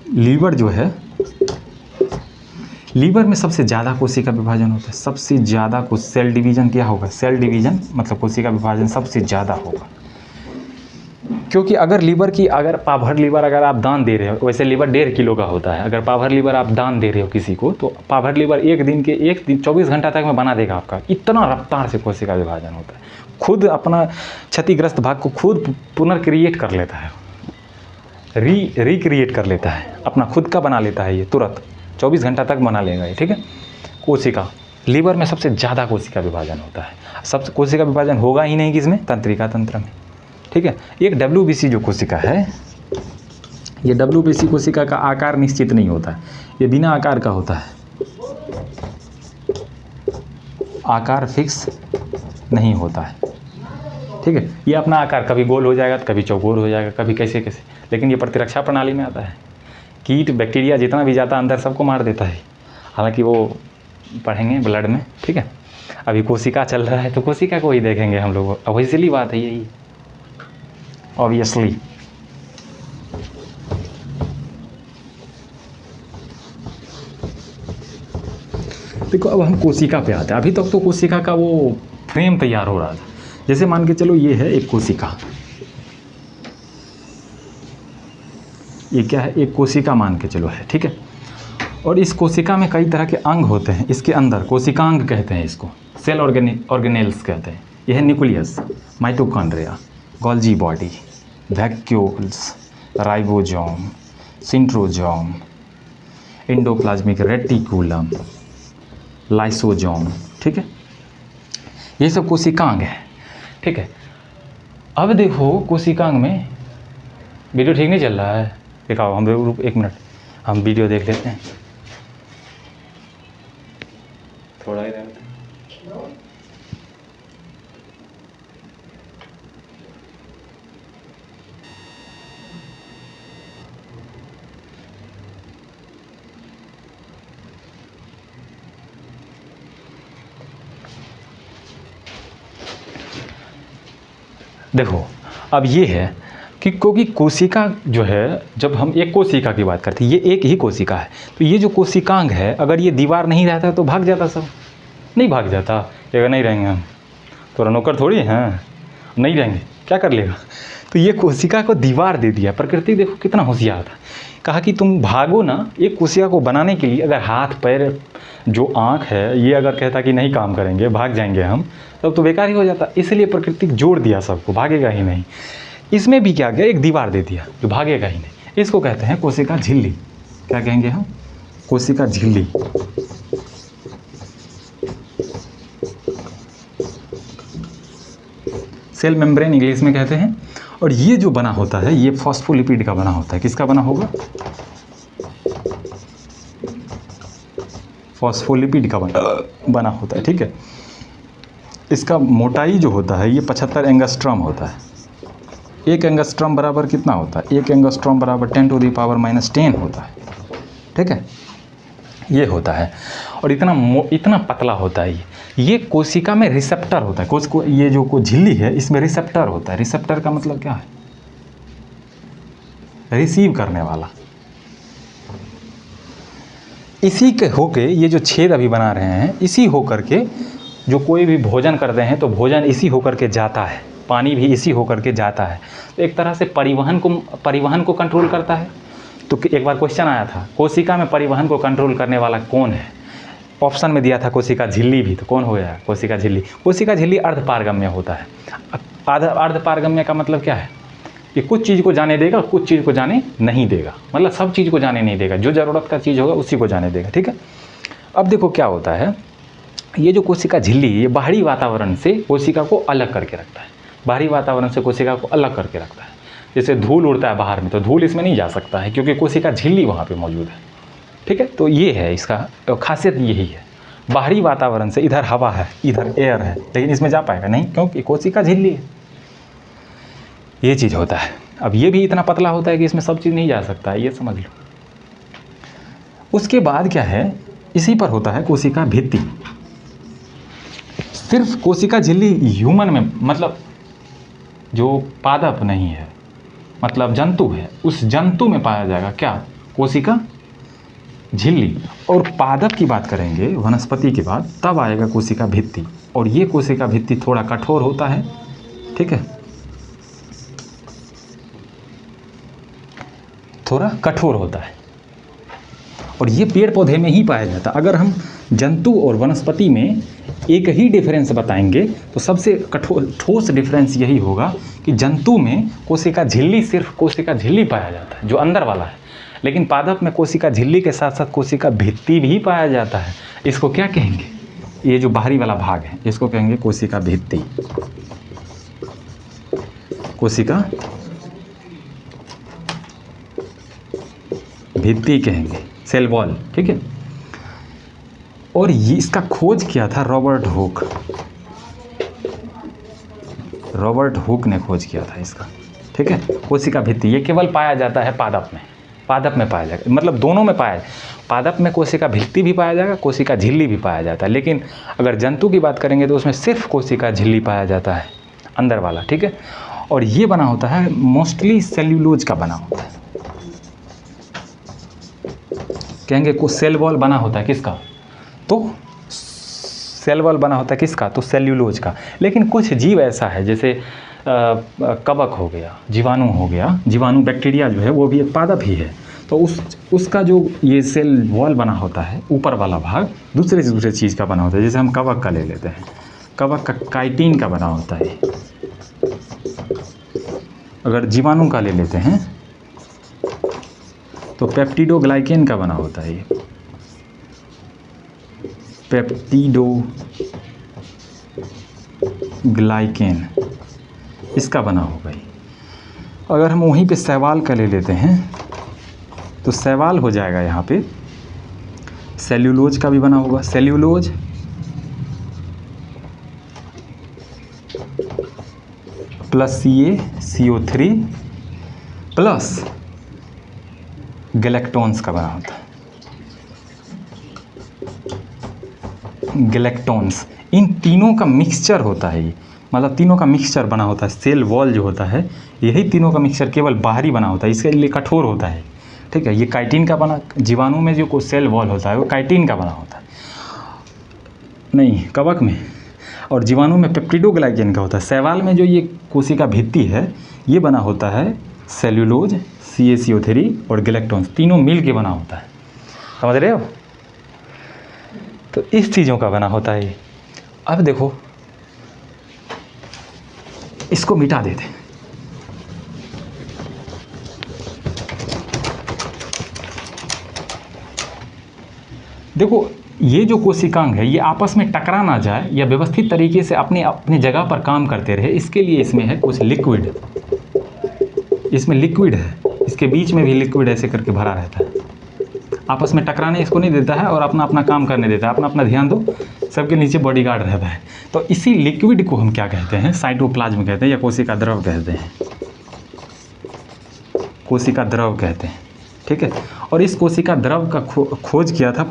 लीवर जो है, लीवर में सबसे ज़्यादा कोशिका विभाजन होता है। सबसे ज़्यादा को सेल डिवीज़न क्या होगा, सेल डिवीज़न मतलब कोशिका विभाजन सबसे ज़्यादा होगा। क्योंकि अगर लीवर की, अगर पाभर लीवर अगर आप दान दे रहे हो, वैसे लीवर 1.5 किलो का होता है, अगर पाभर लीवर आप दान दे रहे हो किसी को, तो पाभर लीवर एक दिन 24 घंटा तक में बना देगा आपका। इतना रफ्तार से कोशिका विभाजन होता है, खुद अपना क्षतिग्रस्त भाग को खुद पुनर्क्रिएट कर लेता है, रिक्रिएट कर लेता है, अपना खुद का बना लेता है ये तुरंत, 24 घंटा तक बना लेगा ये, ठीक है। कोशिका लीवर में सबसे ज़्यादा कोशिका विभाजन होता है। सबसे कोशिका विभाजन होगा ही नहीं किसमें, तंत्रिका तंत्र में, ठीक है। एक WBC जो कोशिका है, ये WBC कोशिका का आकार निश्चित नहीं होता है, ये बिना आकार का होता है, आकार फिक्स नहीं होता है, ठीक है। ये अपना आकार कभी गोल हो जाएगा, कभी चौकोर हो जाएगा, कभी कैसे कैसे, लेकिन ये प्रतिरक्षा प्रणाली में आता है। कीट बैक्टीरिया जितना भी जाता है अंदर सबको मार देता है। हालांकि वो पढ़ेंगे ब्लड में, ठीक है। अभी कोशिका चल रहा है तो कोशिका को ही देखेंगे हम लोग, अब इसलिए बात है यही, ऑब्वियसली। देखो अब हम कोशिका पे आते हैं। अभी तक तो कोशिका का वो फ्रेम तैयार हो रहा था। जैसे मान के चलो ये है एक कोशिका, ये क्या है, एक कोशिका मान के चलो है, ठीक है। और इस कोशिका में कई तरह के अंग होते हैं, इसके अंदर कोशिकांग कहते हैं इसको, सेल ऑर्गेनेल्स कहते हैं। यह है nucleus, mitochondria, Golgi body, vacuoles, ribosome, centrosome, endoplasmic reticulum, lysosome, ठीक है। ये सब कोशिकांग है, ठीक है। अब देखो कोशिकांग में, वीडियो ठीक नहीं चल रहा है, दिखाओ, हम रुक 1 मिनट, हम वीडियो देख लेते हैं थोड़ा ही देर। देखो अब ये है कि क्योंकि कोशिका जो है, जब हम एक कोशिका की बात करते हैं, ये एक ही कोशिका है, तो ये जो कोशिकांग है, अगर ये दीवार नहीं रहता तो भाग जाता, सब नहीं भाग जाता, अगर नहीं रहेंगे हम तो नौकर थोड़ी हैं, नहीं रहेंगे क्या कर लेगा। तो ये कोशिका को दीवार दे दिया प्रकृति। देखो कितना होशियार था, कहा कि तुम भागो ना। एक कोशिका को बनाने के लिए अगर हाथ पैर जो आँख है ये अगर कहता कि नहीं काम करेंगे, भाग जाएंगे हम, तब तो बेकार ही हो जाता। इसलिए प्रकृति जोड़ दिया सबको, भागेगा ही नहीं। इसमें भी क्या किया, एक दीवार दे दिया जो भागेगा ही नहीं। इसको कहते हैं कोशिका झिल्ली। क्या कहेंगे हम, कोशिका झिल्ली। सेल मेम्ब्रेन इंग्लिश में कहते हैं। और ये जो बना होता है ये फॉस्फोलिपिड का बना होता है। किसका बना होगा, फॉस्फोलिपिड का बना होता है, ठीक है। इसका मोटाई जो होता है ये 75 एंगस्ट्रॉम होता है। 1 एंगस्ट्रॉम बराबर कितना होता है, 1 एंगस्ट्रॉम बराबर 10⁻⁻10 होता है, ठीक है। ये होता है और इतना पतला होता है ये कोशिका में रिसेप्टर होता है। ये जो झिल्ली है इसमें रिसेप्टर होता है। रिसेप्टर का मतलब क्या है, रिसीव करने वाला। इसी के होके ये जो छेद अभी बना रहे हैं, इसी होकर के जो कोई भी भोजन करते हैं तो भोजन इसी होकर के जाता है, पानी भी इसी होकर के जाता है। तो एक तरह से परिवहन को कंट्रोल करता है। तो एक बार क्वेश्चन आया था, कोशिका में परिवहन को कंट्रोल करने वाला कौन है। ऑप्शन में दिया था कोशिका झिल्ली भी, तो कौन हो गया, कोशिका झिल्ली। कोशिका झिल्ली अर्धपारगम्य होता है। अर्धपारगम्य का मतलब क्या है, ये कुछ चीज़ को जाने देगा, कुछ चीज़ को जाने नहीं देगा। मतलब सब चीज़ को जाने नहीं देगा, जो ज़रूरत का चीज़ होगा उसी को जाने देगा, ठीक है। अब देखो क्या होता है, ये जो कोशिका झिल्ली ये बाहरी वातावरण से कोशिका को अलग करके रखता है। बाहरी वातावरण से कोशिका को अलग करके रखता है। जैसे धूल उड़ता है बाहर में, तो धूल इसमें नहीं जा सकता है क्योंकि कोशिका झिल्ली वहाँ पे मौजूद है। ठीक है, तो ये है इसका खासियत, यही है। बाहरी वातावरण से, इधर हवा है, इधर एयर है, लेकिन इसमें जा पाएगा नहीं क्योंकि कोशिका झिल्ली है। ये चीज़ होता है। अब ये भी इतना पतला होता है कि इसमें सब चीज़ नहीं जा सकता है, ये समझ लो। उसके बाद क्या है, इसी पर होता है कोशिका भित्ति। सिर्फ कोशिका झिल्ली ह्यूमन में, मतलब जो पादप नहीं है, मतलब जंतु है, उस जंतु में पाया जाएगा क्या, कोशिका झिल्ली। और पादप की बात करेंगे वनस्पति के बाद, तब आएगा कोशिका भित्ति। और ये कोशिका भित्ति थोड़ा कठोर होता है। ठीक है, थोड़ा कठोर होता है, और ये पेड़ पौधे में ही पाया जाता है। अगर हम जंतु और वनस्पति में एक ही डिफरेंस बताएंगे तो सबसे कठोर ठोस डिफरेंस यही होगा कि जंतु में कोशिका झिल्ली, सिर्फ कोशिका झिल्ली पाया जाता है जो अंदर वाला है, लेकिन पादप में कोशिका झिल्ली के साथ साथ कोशिका भित्ति भी पाया जाता है। इसको क्या कहेंगे, ये जो बाहरी वाला भाग है इसको कहेंगे कोशिका भित्ति, कोशिका भित्ति कहेंगे, सेल वॉल। ठीक है, और ये इसका खोज किया था रॉबर्ट हुक। रॉबर्ट हुक ने खोज किया था इसका। ठीक है, कोशिका भित्ति ये केवल पाया जाता है पादप में, पादप में पाया जाएगा, मतलब दोनों में पाया, पादप में कोशिका भित्ति भी पाया जाएगा, कोशिका झिल्ली भी पाया जाता है। लेकिन अगर जंतु की बात करेंगे तो उसमें सिर्फ कोशिका झिल्ली पाया जाता है, अंदर वाला। ठीक है, और ये बना होता है मोस्टली सेल्यूलोज का बना होता है। कहेंगे को सेल वॉल बना होता है किसका, तो सेल वॉल बना होता है किसका, तो सेल्यूलोज का। लेकिन कुछ जीव ऐसा है जैसे कवक हो गया, जीवाणु हो गया, जीवाणु बैक्टीरिया जो है वो भी एक पादप ही है, तो उसका जो ये सेल वॉल बना होता है, ऊपर वाला भाग दूसरे चीज़ का बना होता है। जैसे हम कवक का ले लेते हैं, कवक का काइटिन का बना होता है। अगर जीवाणु का ले लेते हैं तो पेप्टिडोग्लाइकेन का बना होता है, ये पेप्टिडोग्लाइकेन इसका बना होगा ये। अगर हम वहीं पे शैवाल का ले लेते हैं तो शैवाल हो जाएगा यहाँ पे सेल्यूलोज का भी बना होगा, सेल्यूलोज प्लस CaCO3 प्लस गैलेक्टोन्स का बना होता है, गैलेक्टोन्स। इन तीनों का मिक्सचर होता है ये, मतलब तीनों का मिक्सचर बना होता है। सेल वॉल जो होता है, यही तीनों का मिक्सचर केवल बाहरी बना होता है, इसके लिए कठोर होता है। ठीक है, ये काइटिन का बना, जीवाणु में जो सेल वॉल होता है वो काइटिन का बना होता है, नहीं कवक में, और जीवाणु में पेप्टिडोग्लाइकेन का होता है। शैवाल में जो ये कोशिका भित्ति है ये बना होता है सेल्यूलोज, CaCO3 और गैलेक्टोन्स, तीनों मिल के बना होता है। समझ रहे हो, तो इस चीज़ों का बना होता है ये। अब देखो इसको मिटा देते हैं। देखो ये जो कोशिकांग है ये आपस में टकरा ना जाए या व्यवस्थित तरीके से अपने अपने जगह पर काम करते रहे, इसके लिए इसमें है कुछ लिक्विड, इसमें लिक्विड है, इसके बीच में भी लिक्विड ऐसे करके भरा रहता है, आपस में टकराने इसको नहीं देता है और अपना अपना काम करने देता है, अपना अपना ध्यान दो, सबके नीचे बॉडीगार्ड रहता है। तो इसी लिक्विड को हम क्या कहते हैं, साइटोप्लाज्म कहते हैं या कोशिका द्रव कहते हैं, कोशिका द्रव कहते हैं। ठीक है, और इस कोशिका द्रव का खोज किया था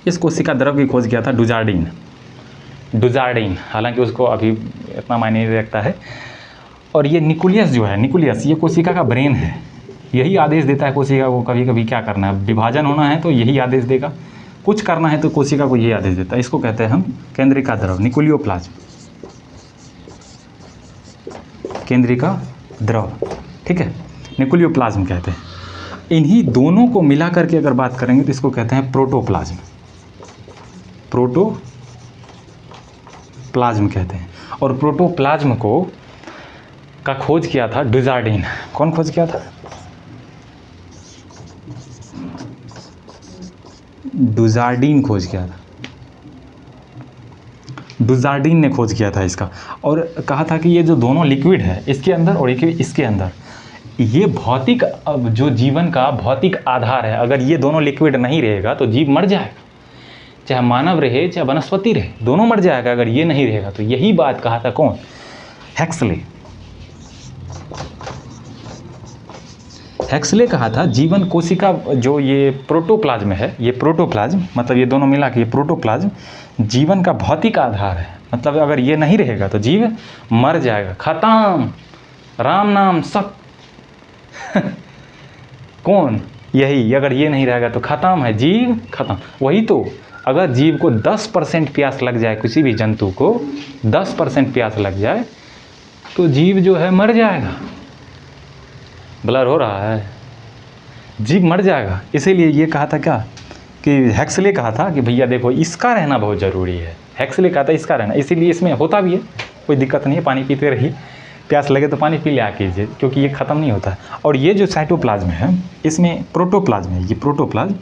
इस कोशिका द्रव की खोज किया था डुजार्डिन, हालांकि उसको अभी इतना मायने नहीं रखता है। और ये न्यूक्लियस जो है, न्यूक्लियस ये कोशिका का ब्रेन है, यही आदेश देता है कोशिका को कभी कभी क्या करना है, विभाजन होना है तो यही आदेश देगा, कुछ करना है तो कोशिका को यही आदेश देता है। इसको कहते हैं हम केंद्रिका द्रव, न्यूक्लियोप्लाज्म, केंद्रिका द्रव। ठीक है, न्यूक्लियोप्लाज्म कहते हैं। इन्हीं दोनों को मिला करके अगर बात करेंगे तो इसको कहते हैं प्रोटोप्लाज्म, प्रोटोप्लाज्म कहते हैं। और प्रोटोप्लाज्म का खोज किया था डुजार्डिन। कौन खोज किया था, डुजार्डिन खोज किया था। डुजार्डिन ने खोज किया था इसका, और कहा था कि ये जो दोनों लिक्विड है इसके अंदर और एक इसके अंदर, ये भौतिक जो जीवन का भौतिक आधार है। अगर ये दोनों लिक्विड नहीं रहेगा तो जीव मर जाएगा, चाहे मानव रहे चाहे वनस्पति रहे, दोनों मर जाएगा अगर ये नहीं रहेगा। तो यही बात कहा था कौन? हेक्सले। हेक्सले कहा था जीवन कोशिका जो ये प्रोटोप्लाज्म है, ये प्रोटोप्लाज्म मतलब ये दोनों मिला के ये प्रोटोप्लाज्म जीवन का भौतिक आधार है। मतलब अगर ये नहीं रहेगा तो जीव मर जाएगा, खत्म, राम नाम सब कौन? यही, अगर ये नहीं रहेगा तो खत्म है, जीव खत्म। वही तो, अगर जीव को 10% प्यास लग जाए, किसी भी जंतु को 10% प्यास लग जाए तो जीव जो है मर जाएगा। ब्लर हो रहा है, जीव मर जाएगा। इसीलिए ये कहा था क्या कि हेक्सले कहा था कि भैया देखो इसका रहना बहुत ज़रूरी है। हेक्सले कहा था इसका रहना, इसीलिए इसमें होता भी है, कोई दिक्कत नहीं है, पानी पीते रहिए, प्यास लगे तो पानी पी लिया कीजिए, क्योंकि ये ख़त्म नहीं होता है। और ये जो साइटोप्लाज्म है इसमें प्रोटोप्लाज्म है, ये प्रोटोप्लाज्म,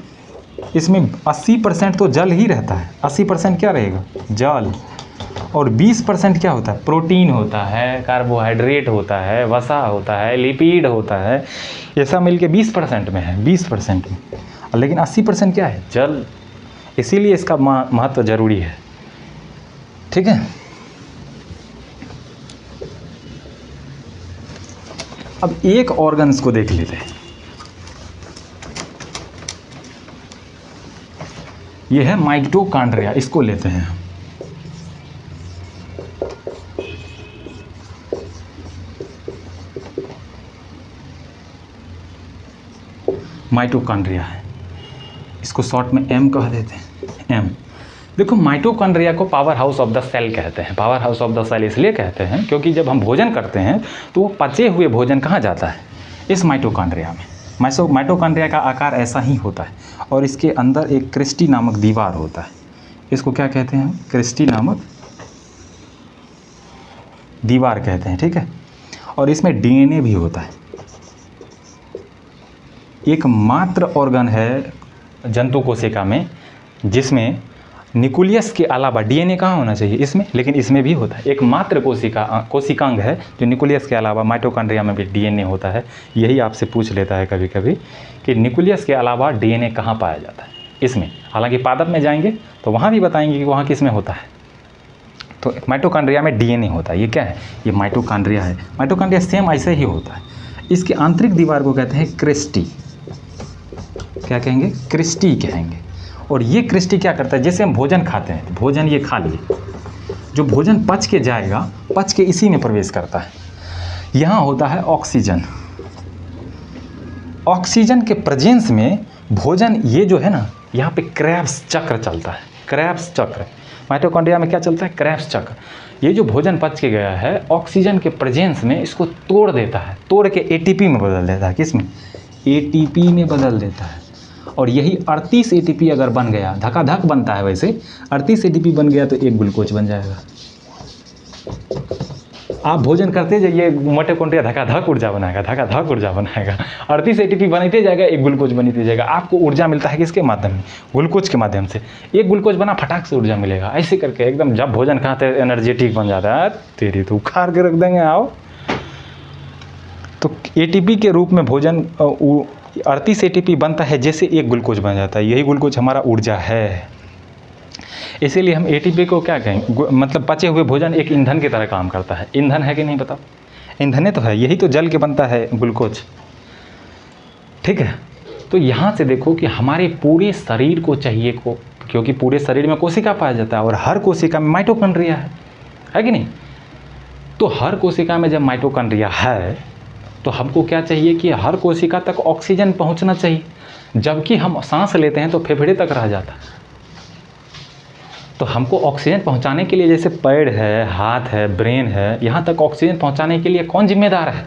इसमें 80% तो जल ही रहता है। 80% क्या रहेगा? जल। और 20% क्या होता है? प्रोटीन होता है, कार्बोहाइड्रेट होता है, वसा होता है, लिपिड होता है, ये सब मिलके 20% में है, 20% में। लेकिन 80% क्या है? जल। इसीलिए इसका महत्व जरूरी है। ठीक है। अब एक ऑर्गन्स को देख लेते हैं, ये है माइटोकॉन्ड्रिया, इसको लेते हैं। माइटोकॉन्ड्रिया है, इसको शॉर्ट में एम कह देते हैं, एम। देखो माइटोकॉन्ड्रिया को powerhouse of the cell कहते हैं। Powerhouse of the cell इसलिए कहते हैं क्योंकि जब हम भोजन करते हैं तो वो पचे हुए भोजन कहाँ जाता है? इस माइटोकॉन्ड्रिया में। माइटोकॉन्ड्रिया का आकार ऐसा ही होता है और इसके अंदर एक क्रिस्टी नामक दीवार होता है। इसको क्या कहते हैं? क्रिस्टी नामक दीवार कहते हैं। ठीक है। और इसमें डीएनए भी होता है। एकमात्र ऑर्गन है जंतु कोशिका में जिसमें न्यूक्लियस के अलावा डीएनए कहाँ होना चाहिए? इसमें, लेकिन इसमें भी होता है। एकमात्र कोशिकांग है जो न्यूक्लियस के अलावा, माइटोकॉन्ड्रिया में भी डीएनए होता है। यही आपसे पूछ लेता है कभी कभी कि न्यूक्लियस के अलावा डीएनए कहाँ पाया जाता है? इसमें। हालांकि पादप में जाएंगे तो वहाँ भी बताएंगे कि वहाँ किस में होता है। तो माइटोकॉन्ड्रिया में डीएनए होता है। ये क्या है? ये माइटोकॉन्ड्रिया है। माइटोकॉन्ड्रिया सेम ऐसे ही होता है। इसकी आंतरिक दीवार को कहते हैं क्रिस्टी। क्या कहेंगे? क्रिस्टी कहेंगे। और ये क्रिस्टी क्या करता है? जैसे हम भोजन खाते हैं, भोजन ये खा लिए, जो भोजन पच के जाएगा, पच के इसी में प्रवेश करता है। यहाँ होता है ऑक्सीजन। ऑक्सीजन के प्रेजेंस में भोजन, ये जो है ना, यहाँ पे क्रेब्स चक्र चलता है। क्रेब्स चक्र माइटोकॉन्ड्रिया में क्या चलता है? क्रेब्स चक्र। ये जो भोजन पच के गया है, ऑक्सीजन के प्रेजेंस में इसको तोड़ देता है, तोड़ के एटीपी में बदल देता है। किस में? एटीपी में बदल देता है। और यही 38 एटीपी अगर बन गया, धकाधक बनता है वैसे, 38 एटीपी बन गया तो एक ग्लूकोज बन जाएगा। आप भोजन करते जाइए, माइटोकॉन्ड्रिया धकाधक ऊर्जा बनाएगा, धकाधक ऊर्जा बनाएगा, 38 एटीपी बनते जाएगा, एक ग्लूकोज बनते जाएगा। आपको ऊर्जा मिलता है किसके माध्यम में? ग्लूकोज के माध्यम से। एक ग्लूकोज बना, फटाक से ऊर्जा मिलेगा। ऐसे करके एकदम जब भोजन खाते एनर्जेटिक बन जाता है। तेरी तो उखाड़ के रख देंगे। आओ, तो एटीपी के रूप में भोजन 38 एटीपी बनता है, जैसे एक ग्लूकोज बन जाता है। यही ग्लूकोज हमारा ऊर्जा है। इसीलिए हम एटीपी को क्या कहेंगे? मतलब पचे हुए भोजन एक ईंधन की तरह काम करता है। ईंधन है कि नहीं बताओ? ईंधन तो है, यही तो जल के बनता है ग्लूकोज। ठीक है। तो यहाँ से देखो कि हमारे पूरे शरीर को चाहिए क्योंकि पूरे शरीर में कोशिका पाया जाता है और हर कोशिका में माइटोकॉन्ड्रिया है कि नहीं? तो हर कोशिका में जब माइटोकॉन्ड्रिया है तो हमको क्या चाहिए कि हर कोशिका तक ऑक्सीजन पहुंचना चाहिए। जबकि हम सांस लेते हैं तो फेफड़े तक रह जाता है। तो हमको ऑक्सीजन पहुंचाने के लिए, जैसे पैर है, हाथ है, ब्रेन है, यहाँ तक ऑक्सीजन पहुंचाने के लिए कौन जिम्मेदार है?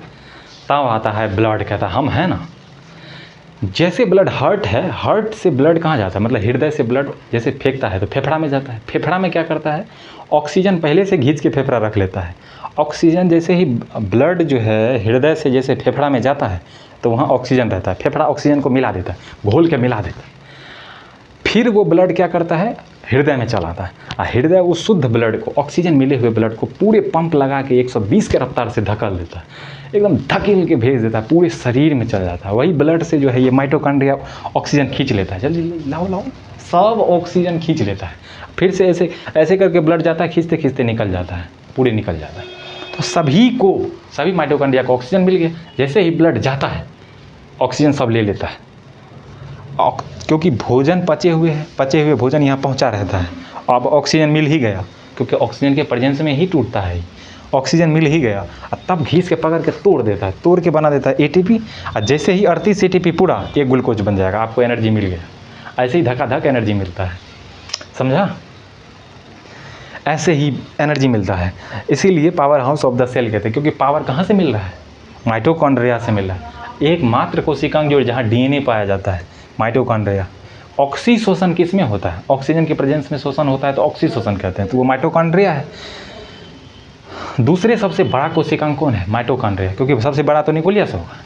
तब आता है ब्लड। कहता है हम है ना। जैसे ब्लड हार्ट है, हार्ट से ब्लड कहाँ जाता है? मतलब हृदय से ब्लड जैसे फेंकता है तो फेफड़ा में जाता है। फेफड़ा में क्या करता है? ऑक्सीजन पहले से घींच के फेफड़ा रख लेता है। ऑक्सीजन जैसे ही ब्लड जो है हृदय से जैसे फेफड़ा में जाता है तो वहाँ ऑक्सीजन रहता है। फेफड़ा ऑक्सीजन को मिला देता है, घोल के मिला देता है। फिर वो ब्लड क्या करता है? हृदय में चला आता है। और हृदय उस शुद्ध ब्लड को, ऑक्सीजन मिले हुए ब्लड को पूरे पंप लगा के 120 के रफ्तार से धकेल देता है, एकदम धकेल के भेज देता है, पूरे शरीर में चला जाता है। वही ब्लड से जो है ये माइटोकॉन्ड्रिया ऑक्सीजन खींच लेता है, जल्दी लाओ लाओ, सब ऑक्सीजन खींच लेता है। फिर से ऐसे ऐसे करके ब्लड जाता है, खींचते खींचते निकल जाता है, पूरे निकल जाता है। तो सभी माइटोकॉन्ड्रिया को ऑक्सीजन मिल गया। जैसे ही ब्लड जाता है ऑक्सीजन सब ले लेता है, क्योंकि भोजन पचे हुए भोजन यहाँ पहुँचा रहता है। अब ऑक्सीजन मिल ही गया, क्योंकि ऑक्सीजन के प्रेजेंस में ही टूटता है, ऑक्सीजन मिल ही गया। और तब घीस के पकड़ के तोड़ देता है, तोड़ के बना देता है ATP। और जैसे ही 38 ATP पूरा, एक ग्लूकोज बन जाएगा, आपको एनर्जी मिल गया। ऐसे ही धकाधक एनर्जी मिलता है, समझा? ऐसे ही एनर्जी मिलता है। इसीलिए powerhouse of the cell कहते हैं, क्योंकि पावर कहाँ से मिल रहा है? माइटोकॉन्ड्रिया से मिल रहा है। एकमात्र कोशिकांग जो जहाँ DNA पाया जाता है, माइटोकॉन्ड्रिया। ऑक्सीशोषण किस में होता है? ऑक्सीजन के प्रेजेंस में शोषण होता है तो ऑक्सीशोषण कहते हैं, तो वो माइटोकॉन्ड्रिया है। दूसरे सबसे बड़ा कोशिकांग कौन है? माइटोकॉन्ड्रिया, क्योंकि सबसे बड़ा तो न्यूक्लियस होगा।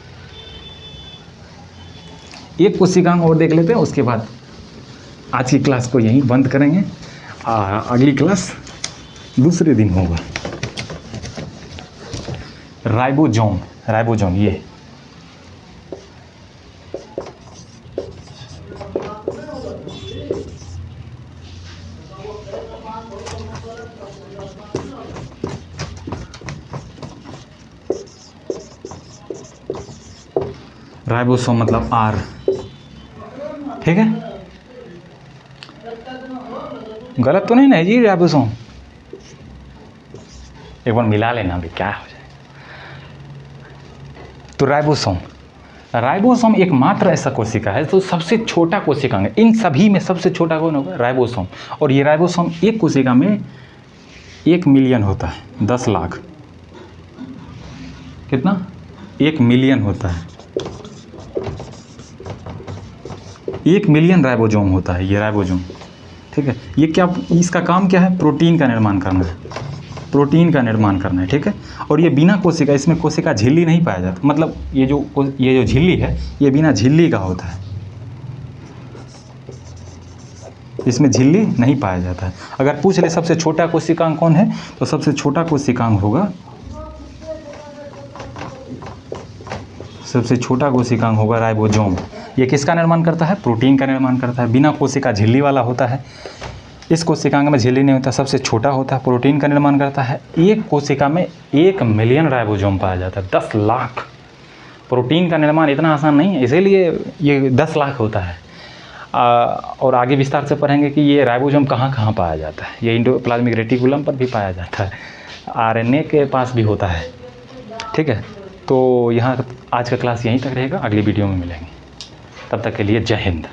एक कोशिकांग और देख लेते हैं, उसके बाद आज की क्लास को यहीं बंद करेंगे। अगली क्लास दूसरे दिन होगा। राइबोसोम ये राइबोसोम मतलब R, ठीक है? गलत तो नहीं ना जी? राइबोसोम एक बार मिला लेना भी, क्या हो जाए। तो राइबोसोम एकमात्र ऐसा कोशिका है तो सबसे छोटा कोशिकांग है। इन सभी में सबसे छोटा कौन होगा? राइबोसोम। और ये राइबोसोम एक कोशिका में 1 मिलियन होता है, 10 लाख। कितना? 1 मिलियन होता है, 1 मिलियन राइबोसोम होता है ये राइबोसोम, ठीक है? ये क्या, इसका काम क्या है? प्रोटीन का निर्माण करना है, प्रोटीन का निर्माण करना है, ठीक है? और ये बिना कोशिका, इसमें कोशिका झिल्ली नहीं पाया जाता, मतलब ये जो झिल्ली है ये बिना झिल्ली का होता है, इसमें झिल्ली नहीं पाया जाता है। अगर पूछ ले सबसे छोटा कोशिकांग कौन है, तो सबसे छोटा कोशिकांग होगा, सबसे छोटा कोशिकांग होगा राइबोसोम। ये किसका निर्माण करता है? प्रोटीन का निर्माण करता है, बिना कोशिका झिल्ली वाला होता है। इस कोशिकांग में झिल्ली नहीं होता, सबसे छोटा होता है, प्रोटीन का निर्माण करता है। एक कोशिका में 1 मिलियन राइबोसोम पाया जाता है, 10 लाख। प्रोटीन का निर्माण इतना आसान नहीं है, इसीलिए ये 10 लाख होता है। और आगे विस्तार से पढ़ेंगे कि ये राइबोसोम कहाँ कहाँ पाया जाता है। ये एंडोप्लाज्मिक रेटिकुलम पर भी पाया जाता है, RNA के पास भी होता है, ठीक है? तो यहाँ आज का क्लास यहीं तक रहेगा, अगली वीडियो में मिलेंगे। तब तक के लिए जय हिंद।